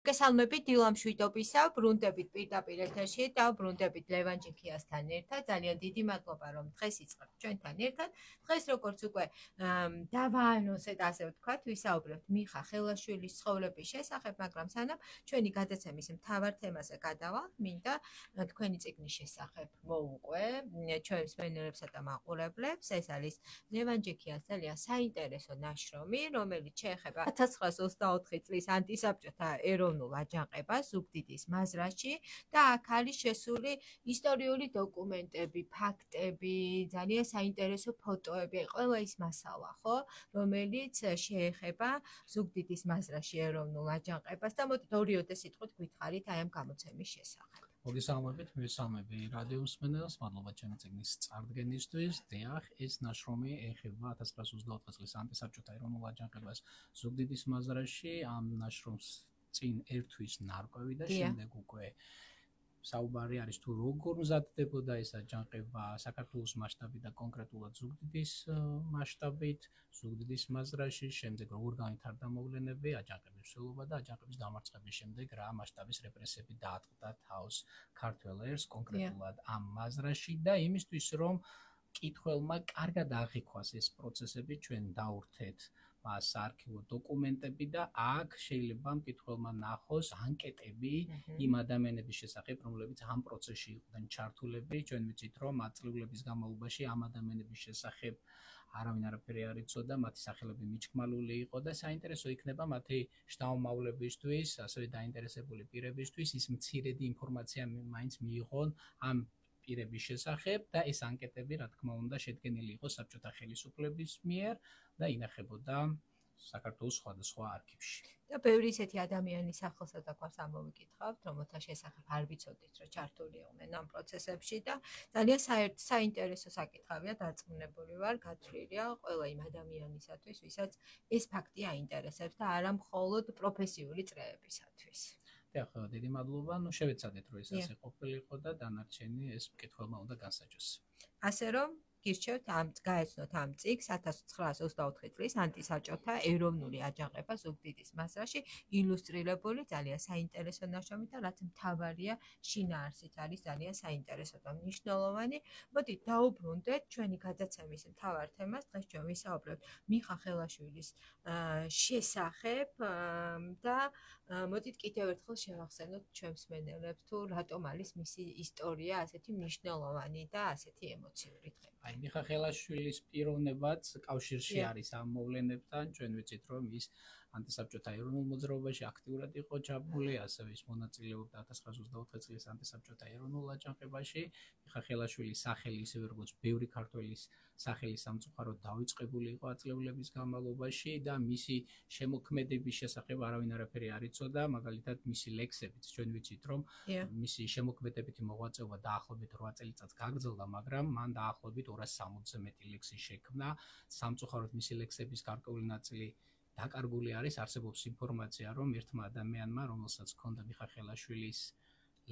გესალმებით დილამ შვიდობისა, ბრუნდებით პირდაპირ ეთერში და ბრუნდებით ლევან ჯიქიასთან ერთად. ძალიან დიდი მადლობა, რომ დღეს იწყებთ ჩვენთან ერთად. დღეს როგორც უკვე დავაანონსეთ, ასე ვთქვათ, ვისაუბრებთ მიხა ხელაშვილის ცხოვრების შესახებ, მაგრამ სანამ ჩვენი გადაცემის მთავარ თემაზე გადავალთ, მინდა თქვენი წიგნის შესახებ მოვუყვე ჩვენს მსმენელებსა და მაყურებლებს. ეს არის ლევან ჯიქიას ძალიან საინტერესო ნაშრომი, რომელიც შეეხება 1924 წლის ანტისაბჭოთა ეროვნულ აჯანყებას ზუგდიდის მაზრაში და აქ არის შესული ისტორიული დოკუმენტები, ფაქტები, ძალიან საინტერესო ფოტოები, ყველა ის მასალა, ხო, რომელიც შეეხება ზუგდიდის მაზრაში ეროვნულ აჯანყებას და მოდით ორიოდე სიტყვით გითხარით აი ამ გამოცემის შესახებ. მოგესალმებით, მივესალმები რადიო მსმენელს, მადლობა ჩემი წიგნის წარდგენისთვის. დიახ, ეს ნაშრომი ეხება 1924 წლის ანტისაბჭოთა ეროვნულ აჯანყებას ზუგდიდის მაზრაში. ამ ნაშრომს წინ ერთვის ნარკვევი და შემდეგ უკვე საუბარი არის თუ როგორ მზადდებოდა ეს აჯანყება საქართველოს მასშტაბით და კონკრეტულად ზუგდიდის მასშტაბით, ზუგდიდის მაზრაში, შემდეგ როგორ განვითარდა მოვლენები, აჯანყების მსვლელობა და აჯანყების დამარცხების შემდეგ რა მასშტაბის რეპრესიები დაატყდა თავს ქართველ ერს კონკრეტულად ამ მაზრაში და იმისთვის რომ მკითხველმა კარგად აღიქვას ეს პროცესები, ჩვენ დავურთეთ მას არქივო დოკუმენტები და აქ შეიძლება მკითხველმა ნახოს ანკეტები იმ ადამიანების შესახებ, რომლებიც ამ პროცესში იყვნენ ჩართულები. ჩვენ ვიცით, რომ ათწლეულების განმავლობაში ამ ადამიანების შესახებ არავინ არაფერი არ იცოდა, მათი სახელები მიჩქმალული იყო და საინტერესო იქნება მათი შთამომავლებისთვის, ასევე დაინტერესებული პირებისთვის ის მცირედი ინფორმაცია მაინც მიიღონ ამ პირების შესახებ და ეს ანკეტები, რა თქმა უნდა, შედგენილი იყო საბჭოთა ხელისუფლების მიერ და ინახებოდა საქართველოს სხვადასხვა არქივში. და ბევრი ისეთი ადამიანის სახელსა და გვარს ამოვიკითხავთ, რომელთა შესახებ არ ვიცოდით, რომ ჩართული იყვნენ ამ პროცესებში და ძალიან საინტერესო საკითხებია, დარწმუნებული ვარ, გათვლილია ყველა იმ ადამიანისათვის, ვისაც ეს ფაქტი აინტერესებს და არა მხოლოდ პროფესიული წრეებისათვის. დიახ, დიდი მადლობა. შევეცადეთ, რომ ეს ასე ყოფილიყო და დანარჩენი ეს მკითხველმა უნდა განსაჯოს. ასე რომ გირჩევთ გაეცნოთ ამ წიგნს 1924 წლის ანტისაბჭოთა ეროვნული აჯანყება ზუგდიდის მაზრაში ილუსტრირებული ძალიან საინტერესო ნაშრომი და რაც მთავარია შინაარსიც არის ძალიან საინტერესო და მნიშვნელოვანი. მოდით დაუბრუნდეთ ჩვენი გადაცემის მთავარ თემას. დღეს ჩვენ ვისაუბრებთ მიხა ხელაშვილის შესახებ და მოდით კიდევ ერთხელ შევახსენოთ ჩვენ მსმენელებს თუ რატომ არის მისი ისტორია ასეთი მნიშვნელოვანი და ასეთი ემოციური დღე. აი მიხა ხელაშვილის პიროვნებაც კავშირში არის ამ მოვლენებთან. ჩვენ ვიცით, რომ ის ანტისაბჭოთა ეროვნულ მოძრაობაში აქტიურად იყო ჩაბმული, ასევე ის მონაწილეობდა 1924 წლის ანტისაბჭოთა ეროვნულ აჯანყებაში. მიხა ხელაშვილის სახელი, ისევე როგორც ბევრი ქართველის სახელი სამწუხაროდ დავიწყებული იყო ათწლეულების განმავლობაში და მისი შემოქმედების შესახებ არავინ არაფერი არ იცოდა, მაგალითად მისი ლექსებიც ჩვენ ვიცით, რომ მისი შემოქმედებითი მოღვაწეობა დაახლოებით 8 წელიწადს გაგრძელდა, მაგრამ მან დაახლოებით 260-ზე მეტი ლექსი შექმნა. სამწუხაროდ მისი ლექსების გარკვეული ნაწილი დაკარგული არის, არსებობს ინფორმაცია, რომ ერთმა ადამიანმა, რომელსაც ჰქონდა მიხა ხელაშვილის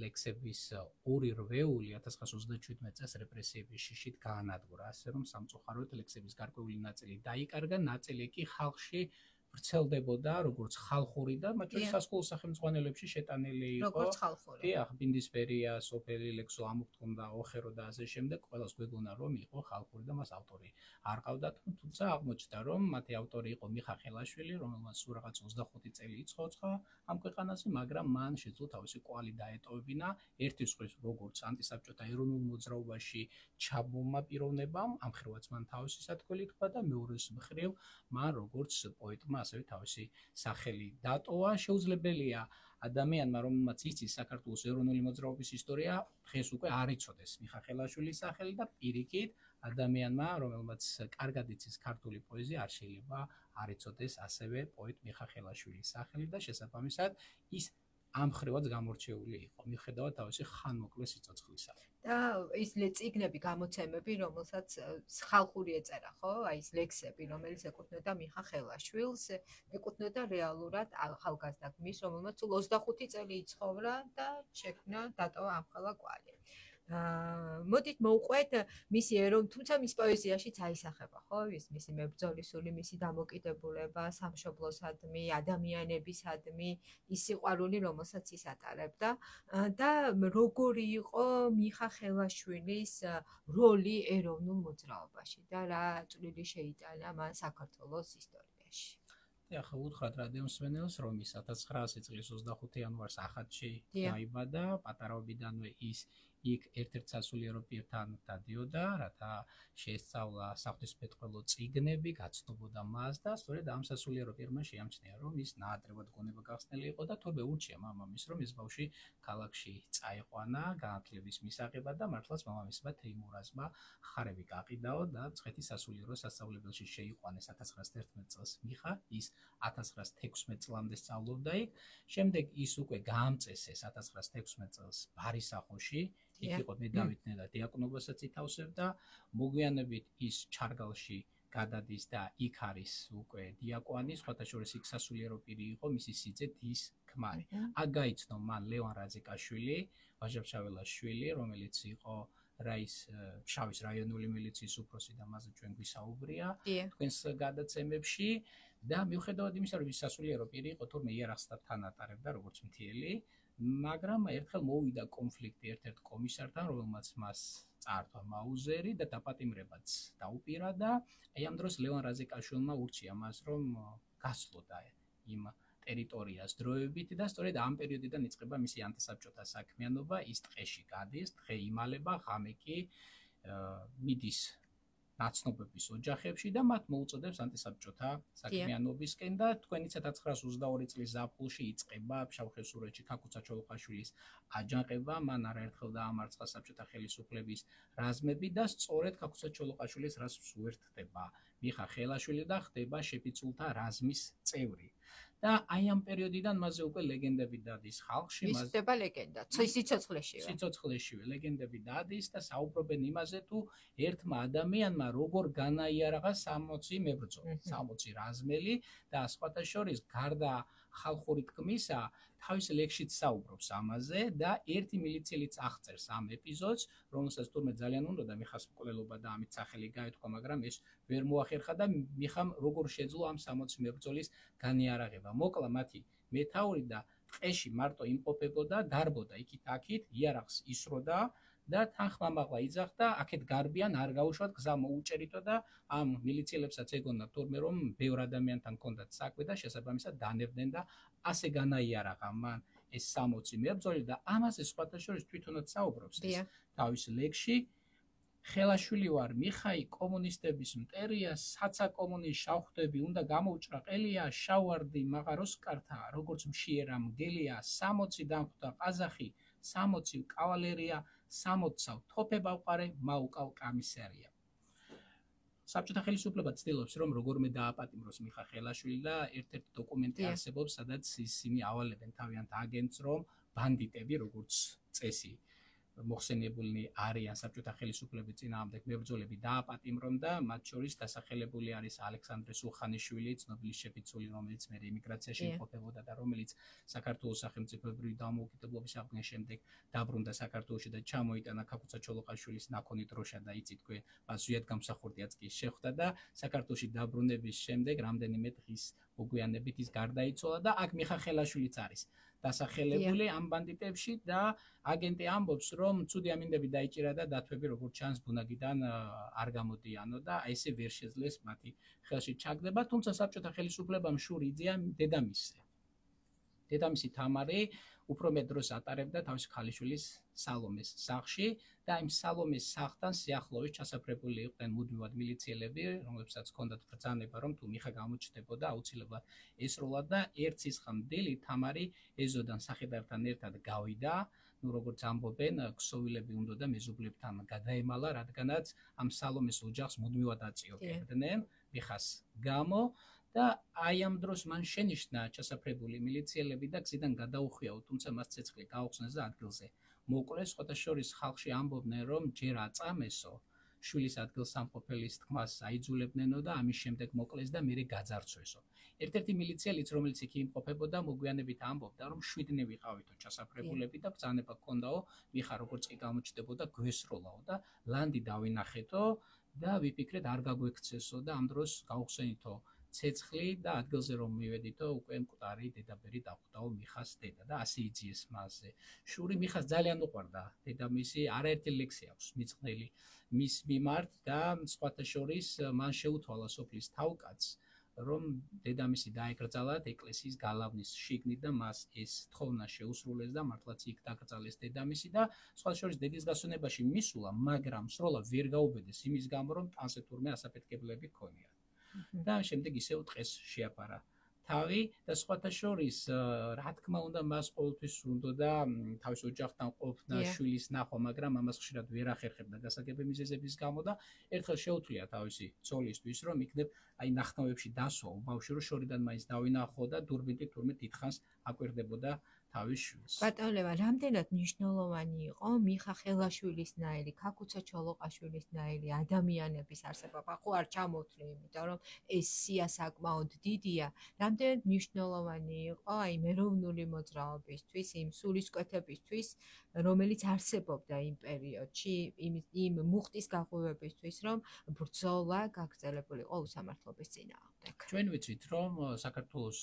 ლექსების 2 რვეული 1937 წელს რეპრესიების შიშით გაანადგურა, ასე რომ სამწუხაროდ ლექსების გარკვეული ნაწილი დაიკარგა, ნაწილი კი ხალხში ვრცელდებოდა როგორც ხალხური და მათ შორის სასკოლო სახელმძღვანელოებში შეტანილი იყო. როგორც ხალხური. დიახ, ბინდისფერია, სოფელი, ლექსო, ამუქთქონდა, ოხერო და ასე შემდეგ, ყველას გვეგონა რომ იყო ხალხური და მას ავტორი არ ყავდათ, თუმცა აღმოჩნდა რომ მათი ავტორი იყო მიხა ხელაშვილი, რომელმაც სულ რაღაც 25 წელი იცოცხლა ამ ქვეყანაზე, მაგრამ მან შეძლო თავისი კვალი დაეტოვებინა ერთის მხრივ როგორც ანტისაბჭოთა ეროვნულ მოძრაობაში ჩაბმულმა პიროვნებამ, ამ ხრივაც მან თავისი სათქმელი თქვა და მეორეს მხრივ მან როგორც პოეტმა ასევე თავისი სახელი დატოვა. შეუძლებელია ადამიანმა, რომელმაც იცის საქართველოს ეროვნული მოძრაობის ისტორია, დღეს უკვე არ იცოდეს მიხა ხელაშვილის სახელი და პირიქით ადამიანმა, რომელმაც კარგად იცის ქართული პოეზია, არ შეიძლება არ იცოდეს ასევე პოეტ მიხა ხელაშვილის სახელი და შესაბამისად ის ამ ხრივაც გამორჩეული იყო, მიუხედავად თავისი ხანმოკლე სიცოცხლისა. და ის წიგნები, გამოცემები, რომელსაც ხალხური ეწერა, ხო? აი ეს ლექსები, რომელიც ეკუთვნოდა მიხა ხელაშვილს, ეკუთვნოდა რეალურად ახალგაზრდა გმირს, რომელმაც სულ 25 წელი იცხოვრა და შექმნა დატოვა ამხელა კვალი. მოდით მოვყვეთ მისი თუმცა მის პოეზიაშიც აისახება, ხო, მისი მებრძოლისული, მისი დამოკიდებულება სამშობლოსადმი, ადამიანებისადმი, ის სიყვარული, რომელსაც ის ატარებდა და როგორი იყო მიხა ხელაშვილის როლი ეროვნულ მოძრაობაში და რა წვლილი შეიტანა მან საქართველოს ისტორიაში. ახლა უთხრათ რადიო მსმენელს, რომ ის 1900 წლის 25 იანვარს ახატში დაიბადა, პატარაობიდანვე ის იქ ერთ-ერთ სასულიერო პირთან დადიოდა, რათა შეესწავლა საღვთისმეტყველო წიგნები, გაცნობოდა მას და სწორედ ამ სასულიერო პირმა შეამჩნია, რომ ის ნაადრევად გონება გახსნილი იყო და თორე ურჩია მამამისს, რომ ეს ბავშვი ქალაქში წაიყვანა განათლების მისაღებად და მართლაც მამამისმა თეიმურაზმა ხარები გაყიდაო და მცხეთის სასულიერო სასწავლებელში შეიყვანეს 1911 წელს მიხა, ის 1916 წლამდე სწავლობდა იქ, შემდეგ ის უკვე გაამწესეს 1916 წელს ბარისახოში, იქ იყო მედავითნე და დიაკვნობასაც ითავსებდა, მოგვიანებით ის ჩარგალში გადადის და იქ არის უკვე დიაკვანი, სხვათა შორის იქ სასულიერო პირი იყო მისი სიძე დის ქმარი. აქ გაიცნო მან ლევან რაზიკაშვილი, ვაჟა-ფშაველას შვილი, რომელიც იყო შავის რაიონული მილიციის უფროსი და მასზე ჩვენ გვისაუბრია თქვენს გადაცემებში და მიუხედავად იმისა, რომ ის სასულიერო პირი იყო, თურმე იერარქს თან ატარებდა როგორც მთიელი, მაგრამ ერთხელ მოვიდა კონფლიქტი ერთ-ერთ კომისართან, რომელმაც მას წაართვა მაუზერი და დაპატიმრებაც დაუპირა და აი ამ დროს ლევან რაზიკაშვილმა ურჩია მას, რომ გასვლოდა იმ ტერიტორიას დროებით და სწორედ ამ პერიოდიდან იწყება მისი ანტისაბჭოთა საქმიანობა, ის ტყეში გადის, ტყე იმალება, ღამე კი მიდის ნაცნობების ოჯახებში და მათ მოუწოდებს ანტისაბჭოთა საქმიანობისკენ და თქვენიც 1922 წლის ზაფხულში იწყება ფშავ-ხევსურეთში ქაქუცა ჩოლოყაშვილის აჯანყება, მან არაერთხელ დაამარცხა საბჭოთა ხელისუფლების რაზმები და სწორედ ქაქუცა ჩოლოყაშვილის რაზმს უერთდება მიხა ხელაშვილი და ხდება შეფიცულთა რაზმის წევრი. და აი ამ პერიოდიდან მასზე უკვე ლეგენდები დადის ხალხში, ის ხდება ლეგენდა, სიცოცხლეშივე. სიცოცხლეშივე ლეგენდები დადის და საუბრობენ იმაზე, თუ ერთმა ადამიანმა როგორ განაიარაღა 60 მებრძოლი, 60 რაზმელი და სხვათა შორის გარდა ხალხური თქმისა, თავის ლექსშიც საუბრობს ამაზე და ერთი მილიციელიც აღწერს ამ ეპიზოდს, რომელსაც თურმე ძალიან უნდოდა მიხას მკვლელობა და ამით სახელი გაეთქვა, მაგრამ ეს ვერ მოახერხა და მიხამ როგორ შეძლო ამ 60 მებრძოლის განიარაღება. მოკლა მათი მეთაური და ტყეში მარტო იმყოფებოდა, გარბოდა იქით-აქით, იარაღს ისროდა და თანხმამაღლა იძახდა, აქეთ გარბიან, არ გაუშვათ, გზა მოუჭერითო და ამ მილიციელებსაც ეგონათ თურმე რომ ბევრ ადამიანთან ჰქონდათ საქმე და შესაბამისად დანებდნენ და ასე განაიარაღა მან ეს 60 მებრძოლი და ამაზე სხვათა შორის თვითონაც საუბრობს ეს თავის ლექსში. ხელაშვილი ვარ, მიხაი კომუნისტების მტერია, საცა კომუნის შავხდები, უნდა გამოუჭრა ყელია, შავარდი მაღაროსკართა, როგორც მშიერა მგელია, 60 დამხვდა ყაზახი, 60 კავალერია, 60 თოფება ვყარე, მაუკავ კამისარია. საბჭოთა ხელისუფლება ცდილობს, რომ როგორმე დააპატიმროს მიხა ხელაშვილი და ერთ-ერთი დოკუმენტი არსებობს, სადაც ისინი ავალებენ თავიანთ აგენტს, რომ ბანდიტები, როგორც წესი მოხსენებულნი არიან საბჭოთა ხელისუფლების წინააღმდეგ მებრძოლები დააპატიმრონ და მათ შორის დასახელებული არის ალექსანდრე სულხანიშვილი, ცნობილი შეფიცული, რომელიც მე ემიგრაციაში იმყოფებოდა და რომელიც საქართველოს სახელმწიფოებრივი დამოუკიდებლობის აღდგენის შემდეგ დაბრუნდა საქართველოში და ჩამოიტანა ქაქუცა ჩოლოყაშვილის ნაკონი დროშა და იცით თქვენ ზვიად გამსახურდიაც კი შეხვდა და საქართველოში დაბრუნების შემდეგ რამდენიმე დღის მოგვიანებით ის გარდაიცვალა და აქ მიხა ხელაშვილიც არის დასახელებული ამ ბანდიტებში და აგენტი ამბობს, რომ ცუდი ამინდები დაიჭირა და დათვები როგორც ჩანს ბუნაგიდან არ გამოდიანო და ესე ვერ შეძლეს მათი ხელში ჩაგდება, თუმცა საბჭოთა ხელისუფლებამ შური იძია დედამისზე. დედამისი თამარი უფრო მეტ დროს ატარებდა თავის ქალიშვილის სალომეს სახლში და იმ სალომეს სახლთან სიახლოვეს ჩასაფრებული იყვნენ მუდმივად მილიციელები, რომლებსაც ჰქონდათ ბრძანება, რომ თუ მიხა გამოჩნდებოდა, აუცილებლად ესროლა და ერთ სისხლამდელი თამარი ეზოდან სახედართან ერთად გავიდა. ნუ როგორც ამბობენ, ქსოვილები უნდა მეზობლებთან გადაემალა, რადგანაც ამ სალომეს ოჯახს მუდმივად აწიოებდნენ მიხას გამო. და აი ამ დროს მან შენიშნა ჩასაფრებული მილიციელები და გზიდან გადაუხვიაო, თუმცა მას ცეცხლი გაუხსნეს და ადგილზე მოკლეს. სხვათა შორის ხალხში ამბობდნენ, რომ ჯერ აწამესო, შვილის ადგილსამყოფელის თქმას აიძულებნენო და ამის შემდეგ მოკლეს და მერე გაძარცვესო. ერთ-ერთი მილიციელიც, რომელიც იქ იმყოფებოდა, მოგვიანებით ამბობდა, რომ 7-ნი ვიყავითო ჩასაფრებულები და ბრძანება ჰქონდაო, მიხა როგორც კი გამოჩნდებოდა, გვესროლაო და ლანდი დავინახეთო და ვიფიქრეთ არ გაგვექცესო და ამ დროს გავხსენითო ცეცხლი და ადგილზე რომ მივედითო, უკვე მკვდარი დედაბერი დახვდაო მიხას დედა და ასე იძიეს მასზე. შური მიხას ძალიან უყვარდა დედამისი, არაერთი ლექსი აქვს მიწყნელი მის მიმართ და სხვათა შორის მან შეუთვალა სოფლის თავკაცს, რომ დედამისი დაეკრძალათ ეკლესიის გალავნის შიგნით და მას ეს თხოვნა შეუსრულეს და მართლაც იქ დაკრძალეს დედამისი და სხვა შორის დედის გასვენებაში მისულა, მაგრამ სროლა ვერ გაუბედეს იმის გამო, რომ ტანზე თურმე ასაფეთქებლები ჰქონია. და შემდეგ ისევ დღეს შეაფარა თავი და სხვათა შორის რა თქმა უნდა მას ყოველთვის უნდოდა თავის ოჯახთან ყოფნა, შვილის ნახვა, მაგრამ ამას ხშირად ვერ ახერხებდა გასაგები მიზეზების გამო და ერთხელ შეუთვლია თავისი ცოლისთვის, რომ იქნებ აი ნახტავებში დასვა ბავშვი, რომ შორიდან მაინც დავინახო და დურბინით თურმე დიდხანს აკვირდებოდა თავის შვილს. ბატონო ლევან, რამდენად მნიშვნელოვანი იყო მიხა ხელაშვილისნაირი, ქაქუცა ჩოლოყაშვილისნაირი ადამიანების არსება? ხო არ ჩამოთვლი, იმიტომ რომ ეს სია საკმაოდ დიდია. რამდენად მნიშვნელოვანი იყო აი ეროვნული მოძრაობისთვის, იმ სულისკვეთებისთვის, რომელიც არსებობდა იმ პერიოდში, იმ მუხტის გაღვივებისთვის, რომ ბრძოლა გაგრძელებულიყო უსამართლობის წინააღმდეგ. ჩვენ ვიცით, რომ საქართველოს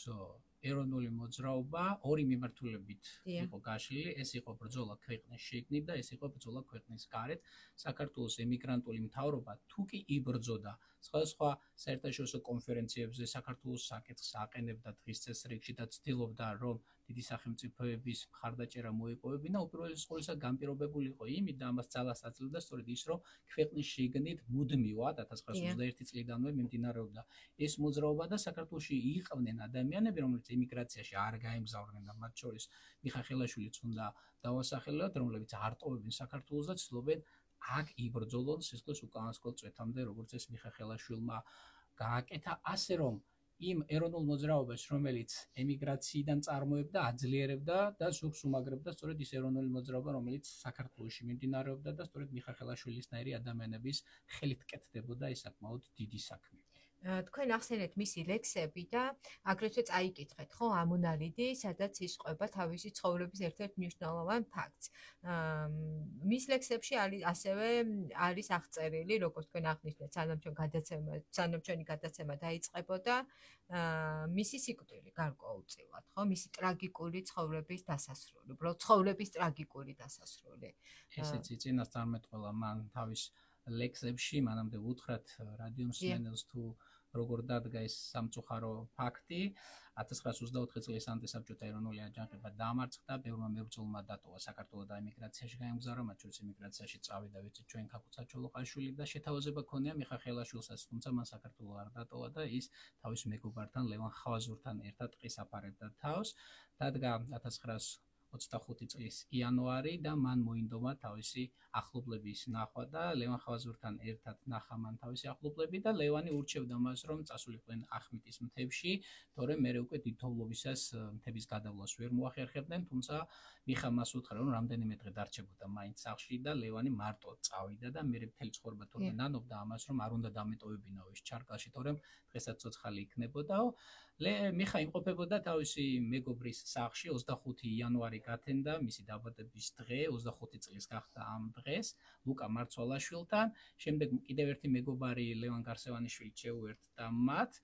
ეროვნული მოძრაობა ორი მიმართულებით იყო გაშლილი, ეს იყო ბრძოლა ქვეყნის შიგნით და ეს იყო ბრძოლა ქვეყნის გარეთ. საქართველოს ემიგრანტული მთავრობა თუ კი იბრძოდა სხვა საერთაშორისო კონფერენციებზე საქართველოს საკითხს აყენებდა დღის წესრიგში და ცდილობდა, რომ დიდი სახელმწიფოების მხარდაჭერა მოიპოვებინა, უპირველეს ყოვლისა განპირობებული იყო იმით და ამას ძალას აძლევდა სწორედ ის, რომ ქვეყნის შიგნით მუდმივად 1921 წლიდანვე მიმდინარეობდა ეს მოძრაობა და საქართველოში იყვნენ ადამიანები, რომლებიც ემიგრაციაში არ გაემგზავრნენ და მათ შორის მიხა ხელაშვილიც უნდა დავასახელოთ, რომლებიც არ ტოვებენ საქართველოს და ცდილობენ აქ იბრძოლონ სისხლის უკანასკნელ წვეთამდე, როგორც ეს მიხა ხელაშვილმა გააკეთა, ასე რომ იმ ეროვნულ მოძრაობას, რომელიც ემიგრაციიდან წარმოებდა, აძლიერებდა და ზოგს უმაგრებდა სწორედ ის ეროვნული მოძრაობა, რომელიც საქართველოში მიმდინარეობდა და სწორედ მიხა ხელაშვილისნაირი ადამიანების ხელით კეთდებოდა ეს საკმაოდ დიდი საქმე. თქვენ ახსენეთ მისი ლექსები და აგრეთვე წაიკითხეთ, ხო, ამონარიდი, სადაც ისყვება თავისი ცხოვრების ერთ-ერთ მნიშვნელოვან ფაქტს. მის ლექსებში ასევე არის აღწერილი, როგორც თქვენ აღნიშნეთ, სანამ ჩვენი გადაცემა დაიწყებოდა, მისი სიკვდილი გარკვეულწილად, ხო, მისი ტრაგიკული ცხოვრების დასასრული, უბრალოდ ცხოვრების ტრაგიკული დასასრული. ესეც წინასწარმეტყველა მან თავის ლექსებში, მანამდე უთხრათ რადიო მსმენელს თუ როგორ დადგა ეს სამწუხარო ფაქტი. 1924 წლის ანტისაბჭოთა ეროვნული აჯანყება დამარცხდა, ბევრმა მებრძოლმა დატოვა საქართველოს და ემიგრაციაში გაემგზავრა, მათ შორის ემიგრაციაში წავიდა, ვიცით, ჩვენ ქაქუცა ჩოლოყაშვილი და შეთავაზება ქონია მიხა ხელაშვილსაც, თუმცა მან საქართველოს არ დატოვა და ის თავის მეგობართან ლევან ხავაზურთან ერთად ტყის აფარებდა თავს. დადგა 1925 წლის იანვარი და მან მოინდომა თავისი ახლობლების ნახვა და ლევან ხავაზურთან ერთად ნახა მან თავისი ახლობლები და ლევანი ურჩევდა მას, რომ წასულიყვნენ ახმიტის მთებში, თორემ მერე უკვე დიდთოვლობისას მთების გადავლას ვერ მოახერხებდნენ, თუმცა მიხა მას უთხრა, რომ რამდენიმე დღე დარჩებოდა მაინც სახლში და ლევანი მარტო წავიდა და მერე მთელი ცხოვრება თურმე ნანობდა ამას, რომ არ უნდა დამეტოვებინაო ის ჩარკალში, თორემ დღესაც ცოცხალი იქნებოდაო. მიხა იმყოფებოდა თავისი მეგობრის სახლში 25 იანვარი გათენდა მისი დაბადების დღე, 25 წლის გახდა ამ დღეს, ლუკა მარცვალაშვილთან, შემდეგ კიდევ ერთი მეგობარი ლევან გარსევანიშვილი შეუერთდა მათ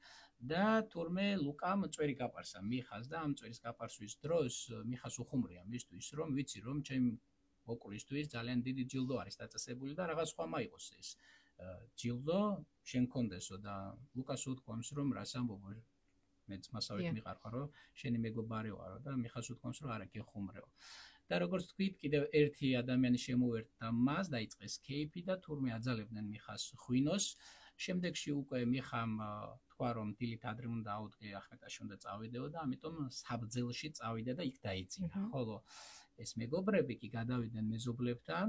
და თურმე ლუკამ წვერი გაპარსა მიხას და ამ წვერის გაპარსვის დროს მიხას უხუმრია მისთვის, რომ ვიცი, რომ ჩემი მოკლისთვის ძალიან დიდი ჯილდო არის დაწესებული და რაღაც სხვა მაიყოს ეს ჯილდო შენ კონდესო და ლუკას უთქვამს, რომ რას ამბობ მეც მასავით მიყარხარო, შენი მეგობარი ვარო და მიხას უთქვამს, რომ არა გეხუმრეო. და როგორც თქვით, კიდევ ერთი ადამიანი შემოერთდა მას, დაიწყეს კეიფი და თურმე აძალებდნენ მიხას ღვინოს. შემდეგში უკვე მიხამ თქვა, რომ დილით ადრე უნდა აუდგე ახმეტაში უნდა წავიდეო და ამიტომ საბძელში წავიდა და იქ დაიძინა. ხოლო ეს მეგობრები კი გადავიდნენ მეზობლებთან,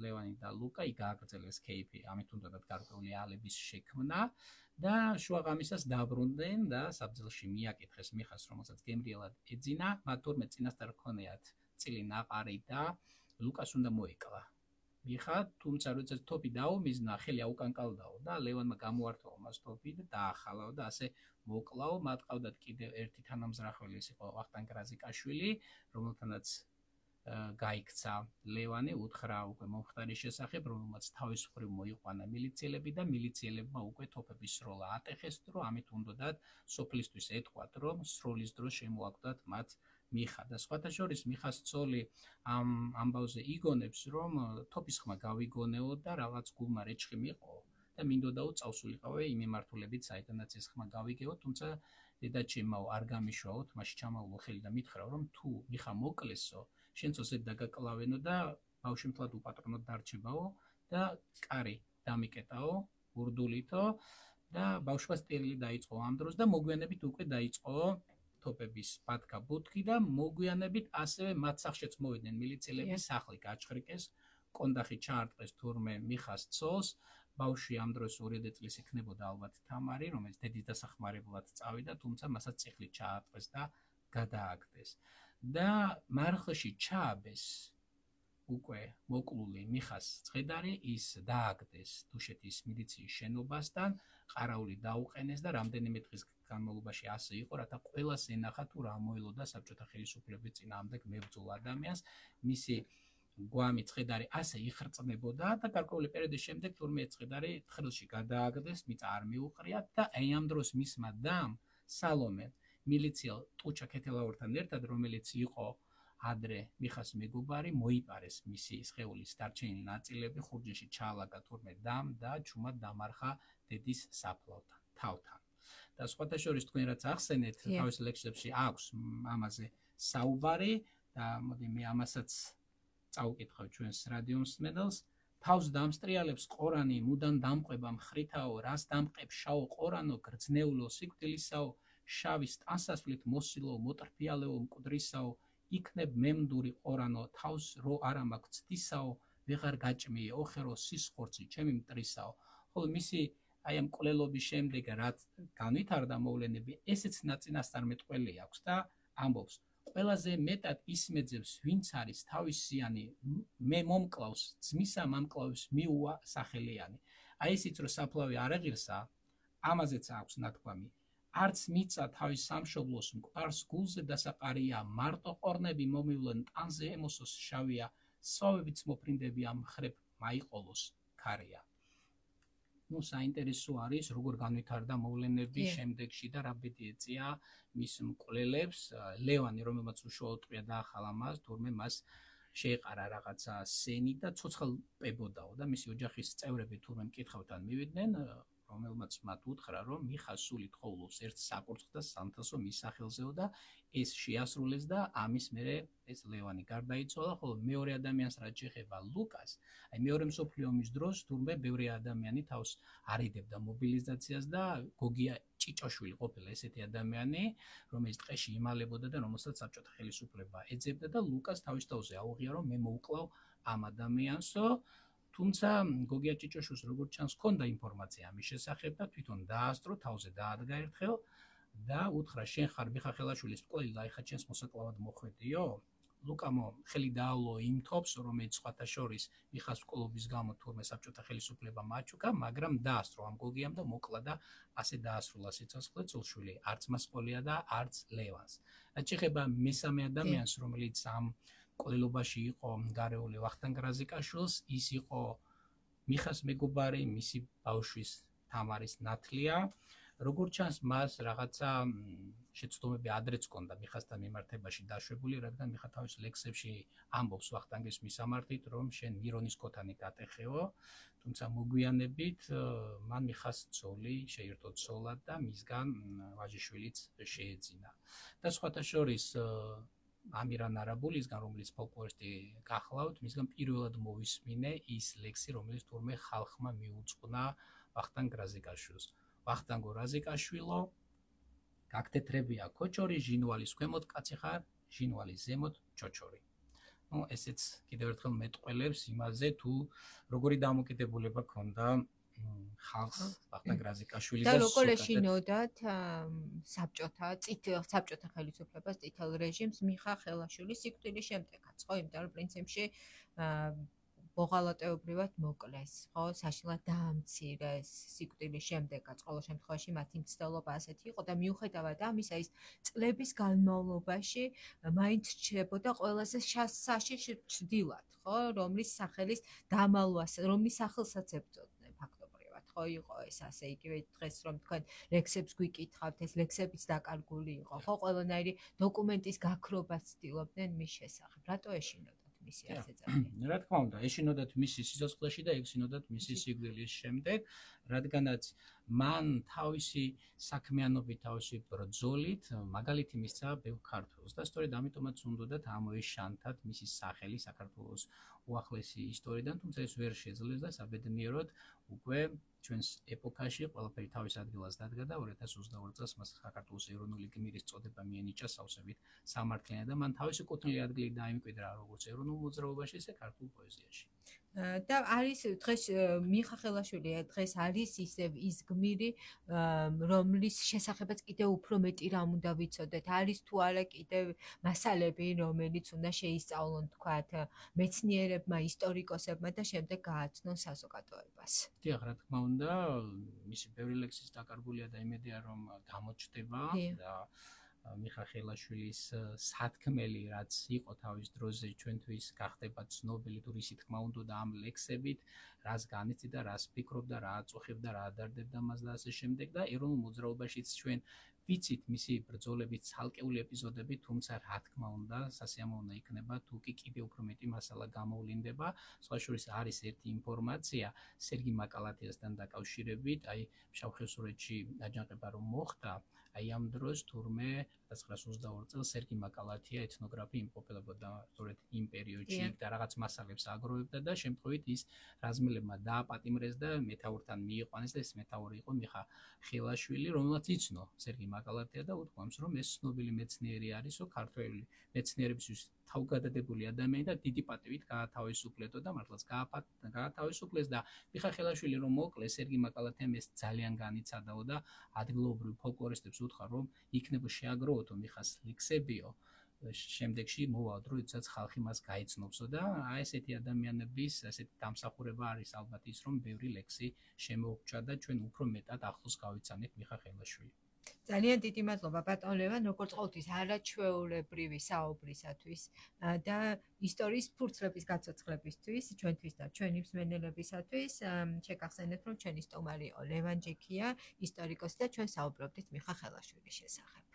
ლევანი და ლუკა, იქ გააგრძელეს კეიფი, ამით უნდათ გარკვეული ალების შექმნა. და შუაღამისას დაბრუნდნენ და საბძელში მიაკითხეს მიხას, რომელსაც გემრიელად ეძინა, მათ თურმე წინასწარ ჰქონიათ წილი ნაყარი და ლუკას უნდა მოეკლა. მიხა, თუმცა როდესაც თოფი დაუმიზნა, ხელი აუკანკალდაო და ლევანმა გამოართვა მას თოფი და დაახალაო და ასე მოკლაო. მათ ყავდათ კიდევ ერთი თანამზრახველი, ის იყო ვახტანგ რაზიკაშვილი, რომელთანაც გაიქცა ლევანი, უთხრა უკვე მომხდარის შესახებ, რომელმაც თავის მხრივ მოიყვანა მილიციელები და მილიციელებმა უკვე თოფების სროლა ატეხეს, რომ ამით უნდათ სოფლისთვის ეთქვათ, რომ სროლის დროს შემოაკვდათ მათ მიხა და სხვათა შორის მიხას ცოლი ამ ამბავზე იგონებს, რომ თოფის ხმა გავიგონეო და რაღაც გულმა რეჩხი მიყო და მინდოდაო წავსულიყავე იმ მიმართულებით, საიდანაც ეს ხმა გავიგეო, თუმცა დედაჩემაო არ გამიშვაოთ, მაშინ ჩამაულო ხელი და მითხრა, რომ თუ მიხა მოკლესო, შენც ოსეთ დაგაკლავენო და ბავშვი მთლად უპატრონოდ დარჩებაო და კარი დამიკეტაო ურდულითო და ბავშვმა სტერილი დაიწყო ამ დროს და მოგვიანებით უკვე დაიწყო თოფების ბათქა ბუთქი და მოგვიანებით ასევე მათ სახლშიც მოვიდნენ მილიციელები, სახლი გაჩხრიკეს, კონდახი ჩაარტყეს თურმე მიხას ცოლს, ბავშვი ამ დროს 2 წლის იქნებოდა ალბათ თამარი, რომელიც დედის დასახმარებლად წავიდა, თუმცა მასაც ციხლით ჩაარტყეს და გადააგდეს. და მარხში ჩააბეს უკვე მოკლული მიხას ცხედარი, ის დააგდეს თუშეთის მილიციის შენობასთან, ყარაული დაუყენეს და რამდენიმე დღის განმავლობაში ასე იყო, რათა ყველას ენახა თუ რა მოელოდა საბჭოთა ხელისუფლების წინააღმდეგ მებრძოლ ადამიანს, მისი გვამი ცხედარი ასე იხრწნებოდა და გარკვეული პერიოდის შემდეგ თურმე ცხედარი თხრილში გადააგდეს, მიწა არ მიუყრიათ და აი ამ დროს მისმა დამ სალომე მილიციელ ტუჩა ქეთელაურთან ერთად, რომელიც იყო ადრე მიხას მეგობარი, მოიპარეს მისი სხეულის დარჩენილი ნაწილები, ხურჯინში ჩაალაგა თურმე დამ და ჩუმად დამარხა დედის საფლავთან, თავთან. და სხვათა შორის თქვენ რაც ახსენეთ, თავის ლექსებში აქვს ამაზე საუბარი და მოდი მე ამასაც წავუკითხავ ჩვენს რადიო მსმენელს. თავს დამსტრიალებს ყორანი, მუდამ დამყვება მხრითაო, რას დამყებ შაო ყორანო, გრძნეულო სიკვდილისაო, შავის ტანსასვლით მოსილო, მოტრფიალეო მკვდრისაო, იქნებ მემდური ყორანო, თავს რო არა მაქვს ცდისაო, ვეღარ გაჭმიე ოხერო სისხორცი, ჩემი მტრისაო. ხოლო მისი აი ამ მკვლელობის შემდეგ რაც განვითარდა მოვლენები, ესეც ნაწინასწარმეტყველი აქვს და ამბობს, ყველაზე მეტად ისმეძებს, ვინც არის თავისიანი, მე მომკლავს, ძმისა მამკლავს მიუვა სახელიანი. აი ისიც რომ საფლავი არ აღირსა, ამაზეც აქვს ნათქვამი. არც მიწა თავის სამშობლოს მკვდარს გულზე დასაყარია, მარტო ყორნები მომივლენ ტანზე ემოსოს შავია, სვავებიც მოფრინდები ამ ხრებ მაიყოლოს ქარია. ნუ საინტერესო არის როგორ განვითარდა მოვლენები შემდეგში და რა ბედი ეწია მის მკვლელებს. ლევანი, რომელმაც უშუალოდ ტყვია დაახალა მას, თურმე მას შეეყარა რაღაცა სენი და ცოცხალპებოდაო და მისი ოჯახის წევრები თურმე მკითხავთან მივიდნენ, რომელმაც მათ უთხრა, რომ მიხა სულით ხოვლობს ერთ საკურთხს და სამთასო მის სახელზეო და ეს შეასრულეს და ამის მერე ეს ლევანი გარდაიცვალა, ხოლო მეორე ადამიანს რაც შეეხება ლუკას, აი მეორე მსოფლიო ომის დროს თურმე ბევრი ადამიანი თავს არიდებდა მობილიზაციას და გოგია ჭიჭაშვილი ყოფილა ესეთი ადამიანი, რომელიც ტყეში იმალებოდა და რომელსაც საბჭოთა ხელისუფლება ეძებდა და ლუკას თავის თავზე აუღია, რომ მე მოვკლავ ამ ადამიანსო. თუმცა გოგია ჭიჭაშვილს როგორც ჩანს ჰქონდა ინფორმაცია ამის შესახებ და თვითონ დაასწრო, თავზე დაადგა ერთხელ და უთხრა, შენ ხარ მიხა ხელაშვილის მკვლელი და ეხლა ჩემს მოსაკლავად მოხვედიო. ლუკამო ხელი დაავლო იმ თოფს, რომელიც სხვათა შორის მიხას მკვლობის გამო თურმე საბჭოთა ხელისუფლება მაჩუკა, მაგრამ დაასწრო ამ გოგიამ და მოკლა და ასე დაასრულა სიცოცხლე ცოლშვილი, არც მას ყოლია და არც ლევანს. რაც შეეხება მესამე ადამიანს, რომელიც ამ მკვლელობაში იყო გარეული ვახტანგ რაზიკაშვილს, ის იყო მიხას მეგობარი, მისი ბავშვის თამარის ნათლია. როგორც ჩანს, მას რაღაცა შეცდომები ადრეც ჰქონდა მიხასთან მიმართებაში დაშვებული, რადგან მიხა თავის ლექსებში ამბობს ვახტანგის მისამართით, რომ შენ მირონის ქოთანი გატეხეო, თუმცა მოგვიანებით მან მიხას ცოლი შეირთო ცოლად და მისგან ვაჟიშვილიც შეეძინა. და სხვათა შორის ამირან არაბულისგან, რომელიც ფოლკლორისტი გახლავთ, მისგან პირველად მოვისმინე ის ლექსი, რომელიც თურმე ხალხმა მიუძღვნა ვახტანგ რაზიკაშვილს. ვახტანგო რაზიკაშვილო, გაგთეთრებია ქოჩორი, ჟინვალის ქვემოთ კაცი ხარ, ჟინვალის ზემოთ ჩოჩორი. ნუ ესეც კიდევ ერთხელ მეტყველებს იმაზე, თუ როგორი დამოკიდებულება ჰქონდა ხალხს ვახტანგ რაზიკაშვილის და როგორ ეშინოდათ საბჭოთა ხელისუფლებას წითელ რეჟიმს მიხა ხელაშვილის სიკვდილის შემდეგაც, ხო, იმიტომ რომ პრინციპში მოღალატეობრივად მოკლეს, ხო, საშინლად დაამცირეს სიკვდილის შემდეგაც, ყოველ შემთხვევაში მათი მცდელობა ასეთი იყო და მიუხედავად ამისა ის წლების განმავლობაში მაინც რჩებოდა ყველაზე საშიში ჩრდილად, ხო, რომლის სახელის დამალვას, რომლის სახელსაც ებრძოდნენ ფაქტობრივად, ხო, იყო ეს ასე იგივე დღეს რომ თქვენ ლექსებს გვიკითხავთ, ეს ლექსებიც დაკარგული იყო, ხო, ყველანაირი დოკუმენტის გაქრობას ცდილობდნენ მის შესახებ. რატო ეშინოდათ მისი ასე ძალიან? რა თქმა უნდა, ეშინოდათ მისი სიცოცხლეში და ექცინოდათ მისი სიკვდილის შემდეგ, რადგანაც მან თავისი საქმიანობით, თავისი ბრძოლით მაგალითი მისცა ბევრ ქართველს და სწორედ ამიტომაც უნდათ ამოეშანთათ მისი სახელი საქართველოს უახლესი ისტორიიდან, თუმცა ეს ვერ შეძლეს და საბედნიეროდ უკვე ჩვენს ეპოქაში ყველაფერი თავის ადგილას დადგა და 2022 წელს მას საქართველოს ეროვნული გმირის წოდება მიენიჭა სავსებით სამართლიანად და მან თავისი კუთვნილი ადგილი დაიმკვიდრა როგორც ეროვნულ მოძრაობაში, ისე ქართულ პოეზიაში. და არის დღეს მიხა ხელაშვილი დღეს არის ისევ ის გმირი, რომლის შესახებაც კიდევ უფრო მეტი რამ უნდა ვიცოდეთ. არის თუ არა კიდევ მასალები, რომელიც უნდა შეისწავლონ თქვათ მეცნიერებმა, ისტორიკოსებმა და შემდეგ გააცნონ საზოგადოებას. დიახ, რა თქმა უნდა, მისი ბევრი ლექსის დაკარგულია და იმედია რომ გამოჩნდება და მიხა ხელაშვილის სათქმელი, რაც იყო თავის დროზე ჩვენთვის გახდება ცნობილი თუ რისი თქმა უნდა ამ ლექსებით, რას განიცდიდა, რას ფიქრობდა, რა აწუხებდა, რა ადარდებდა მას და ასე შემდეგ და ეროვნულ მოძრაობაშიც ჩვენ ვიცით მისი ბრძოლების ცალკეული ეპიზოდები, თუმცა რა თქმა უნდა, სასიამოვნო იქნება თუ კი კიდევ უფრო მეტი მასალა გამოვლინდება. სხვა შორის არის ერთი ინფორმაცია სერგი მაკალათიასთან დაკავშირებით, აი ფშავ-ხევსურეთში აჯანყება რომ მოხდა, აი ამ დროს თურმე 1922 წელს სერგი მაკალათია ეთნოგრაფი იმყოფებოდა სწორედ იმ პერიოდში და რაღაც მასალებს აგროვებდა და შემთხვევით ის რაზმელებმა დააპატიმრეს და მეთაურთან მიიყვანეს და ეს მეთაური იყო მიხა ხელაშვილი, რომელმაც იცნო სერგი მაკალათია და უთქვამს რომ ეს ცნობილი მეცნიერი არისო, ქართველი მეცნიერებისთვის თავგადადებული ადამიანი და დიდი პატივით გაათავისუფლეთო და მართლაც გაათავისუფლეს და მიხა ხელაშვილი რომ მოკლეს, სერგი მაკალათიამ ეს ძალიან განიცადაო და ადგილობრივ ფოლკლორისტებს უთხრა რომ იქნება შეაგროვოთო მიხას ლექსებიო, შემდეგში მოვალ დრო, როდესაც ხალხი მას გაიცნობსო და აი ესეთი ადამიანების ასეთი დამსახურება არის ალბათ ის რომ ბევრი ლექსი შემოგვჭა და ჩვენ უფრო მეტად ახლოს გავიცანეთ მიხა ხელაშვილი. ძალიან დიდი მადლობა ბატონ ლევან, როგორც ყოველთვის არაჩვეულებრივი საუბრისათვის და ისტორიის ფურცლების გაცოცხლებისთვის, ჩვენთვის და ჩვენი მსმენელებისათვის. შეგახსენებთ, რომ ჩვენი სტუმარი იყო ლევან ჯიქია, ისტორიკოსი და ჩვენ საუბრობდით მიხა ხელაშვილის შესახებ.